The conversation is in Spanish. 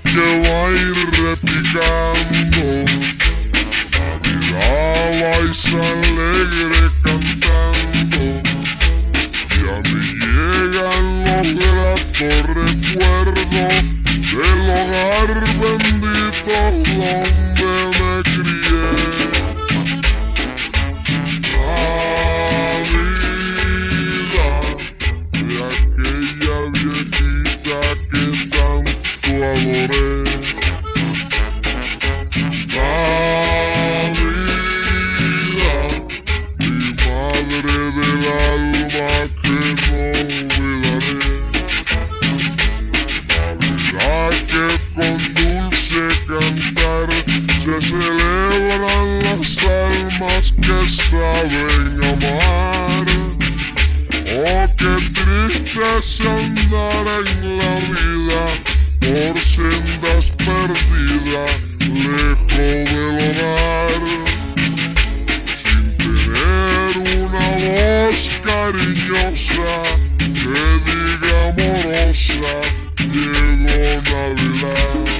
Que va a ir replicando, Navidad vais alegre cantando, y a mí llegan los gratos recuerdos del hogar bendito donde me crié. Navidad de aquella viejita que tanto adoré. Navidad, mi madre del alma que no olvidaré. Navidad que con dulce cantar se celebran las almas que saben amar. Oh, qué triste es andar en la vida por sendas perdidas, lejos del hogar, sin tener una voz cariñosa que diga amorosa, llegó Navidad.